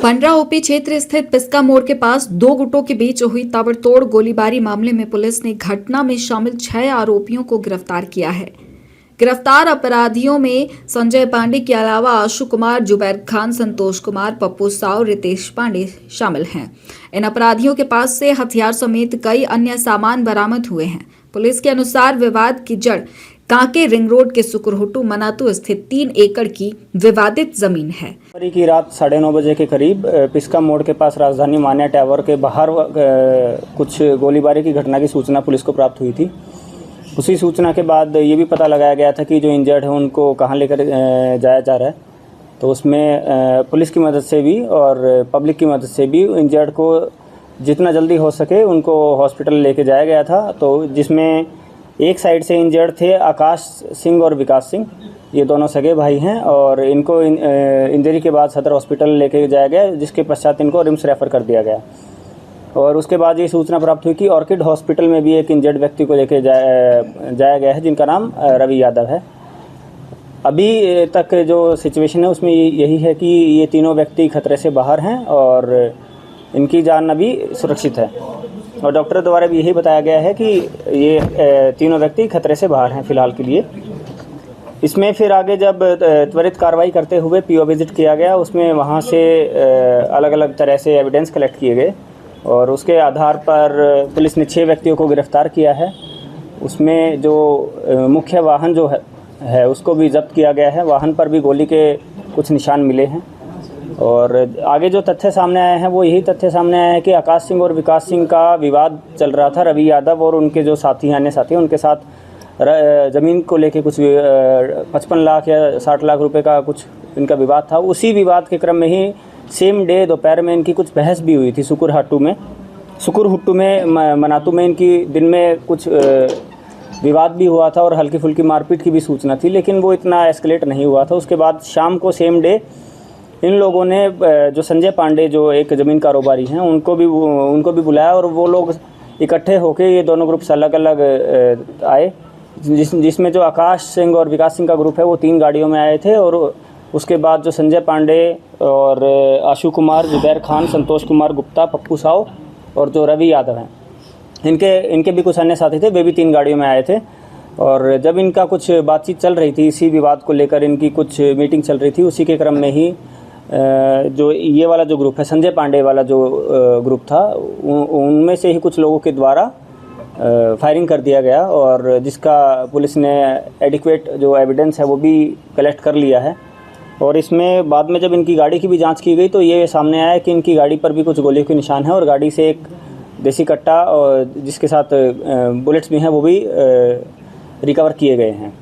पंडरा OP क्षेत्र स्थित पिस्का मोड़ के पास दो गुटों के बीच हुई ताबड़तोड़ गोलीबारी मामले में पुलिस ने घटना में शामिल 6 आरोपियों को गिरफ्तार किया है। गिरफ्तार अपराधियों में संजय पांडे के अलावा आशु कुमार, जुबैर खान, संतोष कुमार, पप्पू साव, रितेश पांडे शामिल हैं। इन अपराधियों के पास से हथियार समेत कई अन्य सामान बरामद हुए हैं। पुलिस के अनुसार विवाद की जड़ कांके रिंग रोड के सुकुरहुटू मनातू स्थित 3 एकड़ की विवादित जमीन है। फरवरी की रात 9:30 बजे के करीब पिस्का मोड़ के पास राजधानी मान्या टावर के बाहर कुछ गोलीबारी की घटना की सूचना पुलिस को प्राप्त हुई थी। उसी सूचना के बाद ये भी पता लगाया गया था कि जो इंजर्ड है उनको कहाँ लेकर जाया जा रहा है। तो उसमें पुलिस की मदद से भी और पब्लिक की मदद से भी इंजर्ड को जितना जल्दी हो सके उनको हॉस्पिटल लेके जाया गया था। तो जिसमें एक साइड से इंजर्ड थे आकाश सिंह और विकास सिंह, ये दोनों सगे भाई हैं और इनको इंजरी के बाद सदर हॉस्पिटल लेके जाया गया, जिसके पश्चात इनको रिम्स रेफ़र कर दिया गया। और उसके बाद ये सूचना प्राप्त हुई कि ऑर्किड हॉस्पिटल में भी एक इंजर्ड व्यक्ति को लेके जाया गया है, जिनका नाम रवि यादव है। अभी तक जो सिचुएशन है उसमें यही है कि ये तीनों व्यक्ति खतरे से बाहर हैं और इनकी जान अभी सुरक्षित है। और डॉक्टर द्वारा भी यही बताया गया है कि ये तीनों व्यक्ति खतरे से बाहर हैं फ़िलहाल के लिए। इसमें फिर आगे जब त्वरित कार्रवाई करते हुए पीओ विजिट किया गया, उसमें वहाँ से अलग अलग तरह से एविडेंस कलेक्ट किए गए और उसके आधार पर पुलिस ने 6 व्यक्तियों को गिरफ्तार किया है। उसमें जो मुख्य वाहन जो है उसको भी जब्त किया गया है। वाहन पर भी गोली के कुछ निशान मिले हैं। और आगे जो तथ्य सामने आए हैं वो यही तथ्य सामने आया है कि आकाश सिंह और विकास सिंह का विवाद चल रहा था। रवि यादव और उनके जो साथी हैं, अन्य साथी, उनके साथ ज़मीन को लेके कुछ 55 लाख या 60 लाख रुपए का कुछ इनका विवाद था। उसी विवाद के क्रम में ही सेम डे दोपहर में इनकी कुछ बहस भी हुई थी सुकुरहुट्टू में मनातू में इनकी दिन में कुछ विवाद भी हुआ था और हल्की फुल्की मारपीट की भी सूचना थी, लेकिन वो इतना एस्केलेट नहीं हुआ था। उसके बाद शाम को सेम डे इन लोगों ने जो संजय पांडे जो एक ज़मीन कारोबारी हैं उनको भी बुलाया और वो लोग इकट्ठे होकर ये दोनों ग्रुप्स अलग अलग आए, जिसमें जो आकाश सिंह और विकास सिंह का ग्रुप है वो 3 गाड़ियों में आए थे। और उसके बाद जो संजय पांडे और आशु कुमार, जुबैर खान, संतोष कुमार गुप्ता, पप्पू साव और जो रवि यादव हैं, इनके भी कुछ अन्य साथी थे, वे भी 3 गाड़ियों में आए थे। और जब इनका कुछ बातचीत चल रही थी, इसी विवाद को लेकर इनकी कुछ मीटिंग चल रही थी, उसी के क्रम में ही जो ये वाला जो ग्रुप है, संजय पांडे वाला जो ग्रुप था, उनमें से ही कुछ लोगों के द्वारा फायरिंग कर दिया गया और जिसका पुलिस ने एडिक्वेट जो एविडेंस है वो भी कलेक्ट कर लिया है। और इसमें बाद में जब इनकी गाड़ी की भी जांच की गई तो ये सामने आया कि इनकी गाड़ी पर भी कुछ गोलियों के निशान हैं और गाड़ी से एक देसी कट्टा और जिसके साथ बुलेट्स भी हैं वो भी रिकवर किए गए हैं।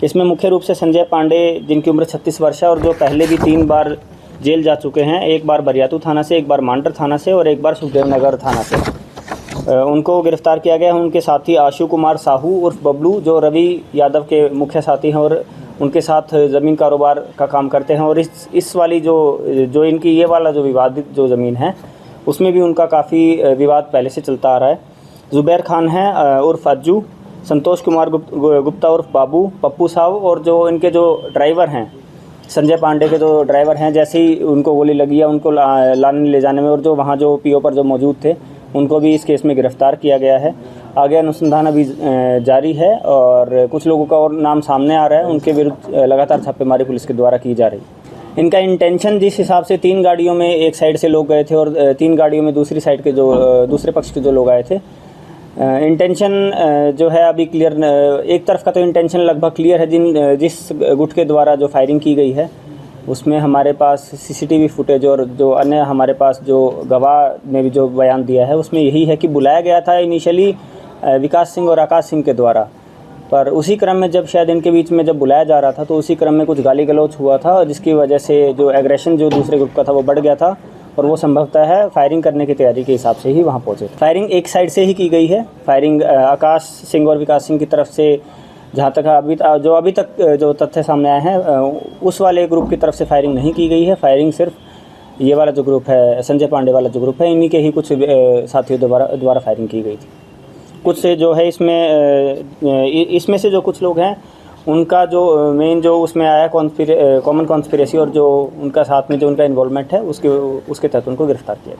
इसमें मुख्य रूप से संजय पांडे, जिनकी उम्र 36 वर्ष है और जो पहले भी 3 बार जेल जा चुके हैं, एक बार बरियातू थाना से, एक बार मांडर थाना से और एक बार सुखदेव नगर थाना से, उनको गिरफ्तार किया गया है। उनके साथी आशु कुमार साहू उर्फ बबलू, जो रवि यादव के मुख्य साथी हैं और उनके साथ ज़मीन कारोबार का काम करते हैं। और इस वाली जो इनकी ये वाला जो विवादित जो ज़मीन है उसमें भी उनका काफ़ी विवाद पहले से चलता आ रहा है। जुबैर खान है उर्फ अज्जू, संतोष कुमार गुप्ता उर्फ बाबू, पप्पू साव और जो इनके जो ड्राइवर हैं, संजय पांडे के जो ड्राइवर हैं, जैसे ही उनको गोली लगी है उनको लाने ले जाने में और जो वहाँ जो पीओ पर जो मौजूद थे उनको भी इस केस में गिरफ्तार किया गया है। आगे अनुसंधान अभी जारी है और कुछ लोगों का और नाम सामने आ रहा है, उनके विरुद्ध लगातार छापेमारी पुलिस के द्वारा की जा रही है। इनका इंटेंशन जिस हिसाब से 3 गाड़ियों में एक साइड से लोग गए थे और 3 गाड़ियों में दूसरी साइड के जो दूसरे पक्ष के जो लोग आए थे, इंटेंशन जो है अभी क्लियर, एक तरफ का तो इंटेंशन लगभग क्लियर है। जिस गुट के द्वारा जो फायरिंग की गई है उसमें हमारे पास सीसीटीवी फुटेज और जो अन्य हमारे पास जो गवाह ने भी जो बयान दिया है उसमें यही है कि बुलाया गया था इनिशियली विकास सिंह और आकाश सिंह के द्वारा, पर उसी क्रम में जब शायद इनके बीच में जब बुलाया जा रहा था तो उसी क्रम में कुछ गाली गलौच हुआ था और जिसकी वजह से जो एग्रेशन जो दूसरे ग्रुप का था वो बढ़ गया था और वो संभवतः है फायरिंग करने की तैयारी के हिसाब से ही वहाँ पहुँचे। फायरिंग एक साइड से ही की गई है। फायरिंग आकाश सिंह और विकास सिंह की तरफ से, जहाँ तक अभी तक जो तथ्य सामने आए हैं, उस वाले ग्रुप की तरफ से फायरिंग नहीं की गई है। फायरिंग सिर्फ ये वाला जो ग्रुप है, संजय पांडे वाला जो ग्रुप है, इन्हीं के ही कुछ साथियों द्वारा फायरिंग की गई थी। कुछ से जो है इसमें से जो कुछ लोग हैं उनका जो मेन जो उसमें आया कॉमन कॉन्स्पिरेसी और जो उनका साथ में जो उनका इन्वॉल्वमेंट है उसके तहत उनको गिरफ्तार किया।